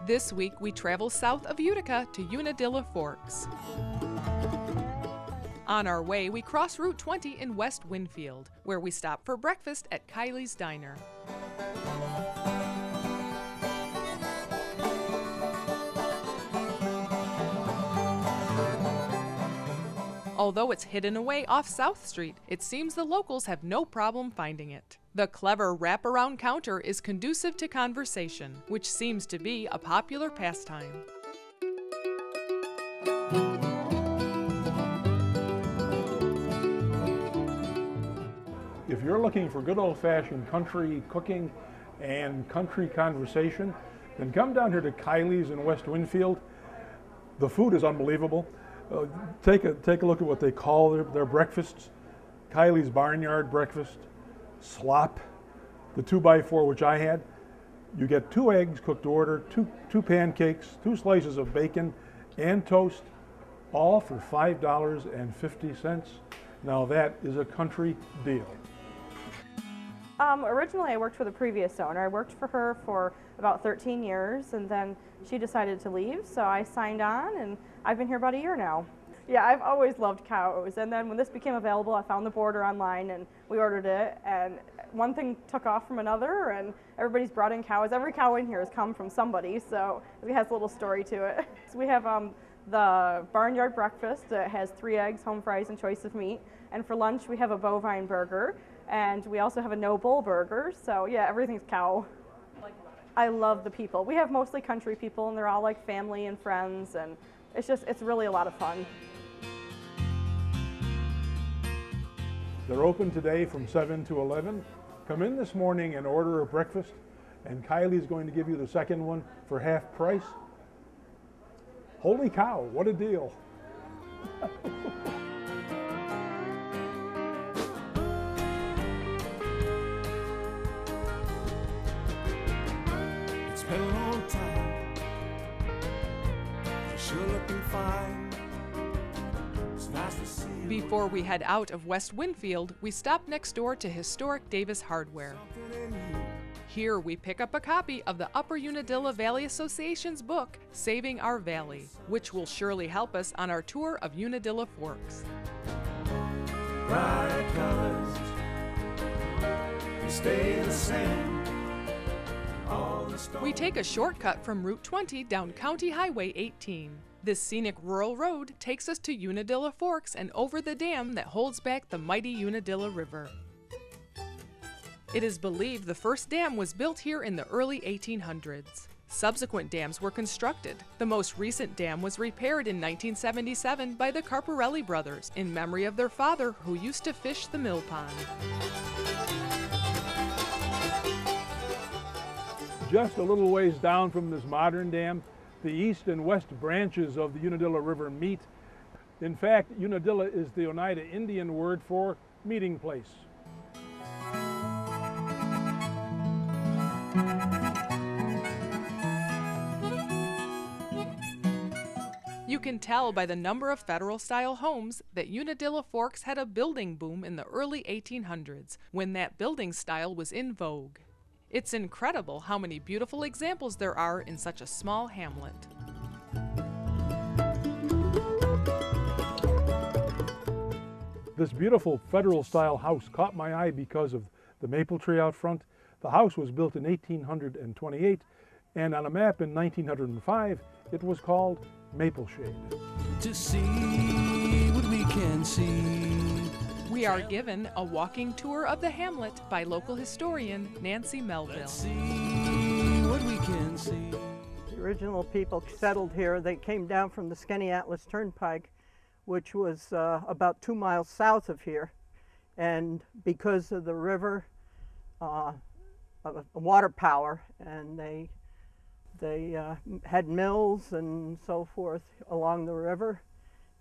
This week we travel south of Utica to Unadilla Forks. On our way, we cross Route 20 in West Winfield, where we stop for breakfast at Kylies Diner. Although it's hidden away off South Street, it seems the locals have no problem finding it. The clever wraparound counter is conducive to conversation, which seems to be a popular pastime. If you're looking for good old-fashioned country cooking and country conversation, then come down here to Kylies in West Winfield. The food is unbelievable. Take a look at what they call their breakfasts. Kylies Barnyard breakfast, slop, the 2x4 which I had. You get 2 eggs cooked to order, two pancakes, 2 slices of bacon and toast, all for $5.50. Now that is a country deal. Originally I worked for the previous owner. I worked for her for about 13 years and then she decided to leave, so I signed on and I've been here about a year now. Yeah, I've always loved cows, and then when this became available I found the boarder online and we ordered it, and one thing took off from another and everybody's brought in cows. Every cow in here has come from somebody, so it has a little story to it. So we have the barnyard breakfast. It has 3 eggs, home fries, and choice of meat. And for lunch we have a bovine burger, and we also have a no bull burger, so yeah, everything's cow. I love the people. We have mostly country people and they're all like family and friends, and it's really a lot of fun. They're open today from 7 to 11. Come in this morning and order a breakfast, and Kylie's going to give you the second one for half price. Holy cow, what a deal. It's been a long time. You're sure looking fine. It's nice to see you. Before we head out of West Winfield, we stop next door to historic Davis Hardware. Here we pick up a copy of the Upper Unadilla Valley Association's book, Saving Our Valley, which will surely help us on our tour of Unadilla Forks. Bright colors, they stay the same. All the stars. We take a shortcut from Route 20 down County Highway 18. This scenic rural road takes us to Unadilla Forks and over the dam that holds back the mighty Unadilla River. It is believed the first dam was built here in the early 1800s. Subsequent dams were constructed. The most recent dam was repaired in 1977 by the Carparelli brothers in memory of their father, who used to fish the mill pond. Just a little ways down from this modern dam, the east and west branches of the Unadilla River meet. In fact, Unadilla is the Oneida Indian word for meeting place. You can tell by the number of federal-style homes that Unadilla Forks had a building boom in the early 1800s, when that building style was in vogue. It's incredible how many beautiful examples there are in such a small hamlet. This beautiful federal-style house caught my eye because of the maple tree out front. The house was built in 1828, and on a map in 1905, it was called Maple Shade. To see what we can see. We are given a walking tour of the hamlet by local historian Nancy Melville. Let's see what we can see. The original people settled here. They came down from the Skaneateles Turnpike, which was about 2 miles south of here. And because of the river, water power, and they had mills and so forth along the river.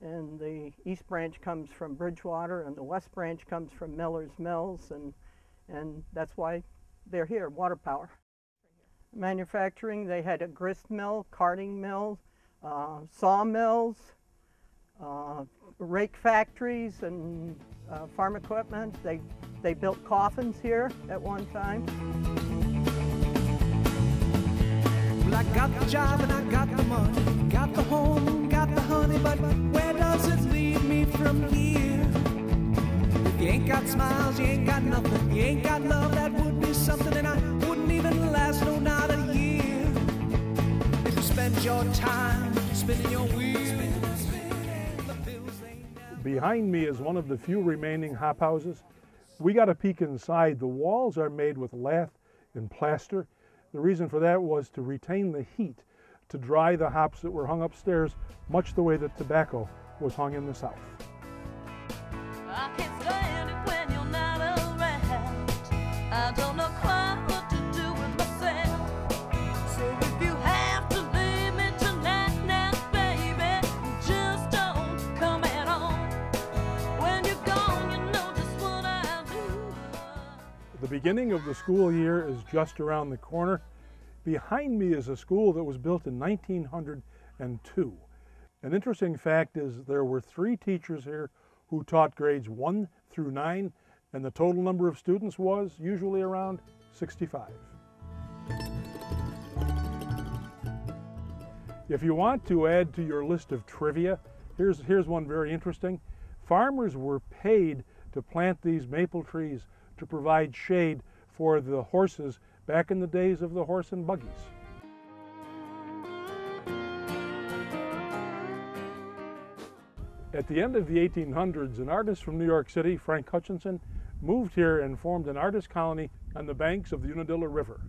And the east branch comes from Bridgewater, and the west branch comes from Miller's Mills, and that's why they're here, water power. Manufacturing, they had a grist mill, carding mill, sawmills, rake factories, and farm equipment. They built coffins here at one time. I got the job and I got the money, got the home, got the honey, but where does it lead me from here? If you ain't got smiles, you ain't got nothing, you ain't got love, that would be something, and I wouldn't even last, no, not a year. If you spend your time spinning your wheels. Behind me is one of the few remaining hop houses. We got a peek inside. The walls are made with lath and plaster. The reason for that was to retain the heat, to dry the hops that were hung upstairs, much the way that tobacco was hung in the South. I can't stand it when you're not around. I don't know quite what to do with myself. So if you have to leave me tonight, now, baby, just don't come at all. When you're gone, you know just what I do. The beginning of the school year is just around the corner. Behind me is a school that was built in 1902. An interesting fact is there were 3 teachers here who taught grades 1 through 9, and the total number of students was usually around 65. If you want to add to your list of trivia, here's one very interesting. Farmers were paid to plant these maple trees to provide shade for the horses back in the days of the horse and buggies. At the end of the 1800s, an artist from New York City, Frank Hutchinson, moved here and formed an artist colony on the banks of the Unadilla River.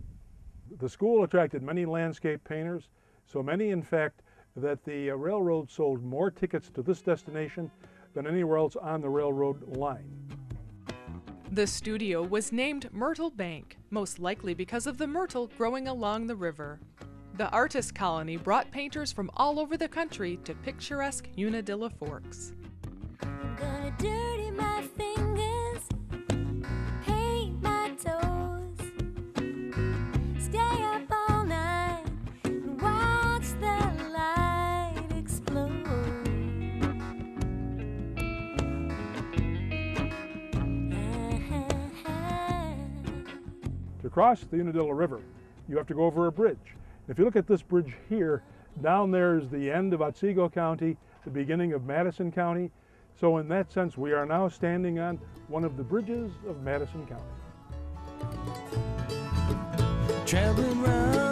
The school attracted many landscape painters, so many in fact that the railroad sold more tickets to this destination than anywhere else on the railroad line. The studio was named Myrtle Bank, most likely because of the myrtle growing along the river. The artist colony brought painters from all over the country to picturesque Unadilla Forks. I'm gonna dirty my fingers, paint my toes, stay up all night and watch the light explode. To cross the Unadilla River, you have to go over a bridge. If you look at this bridge here, down there is the end of Otsego County, the beginning of Madison County. So in that sense, we are now standing on one of the bridges of Madison County. Traveling round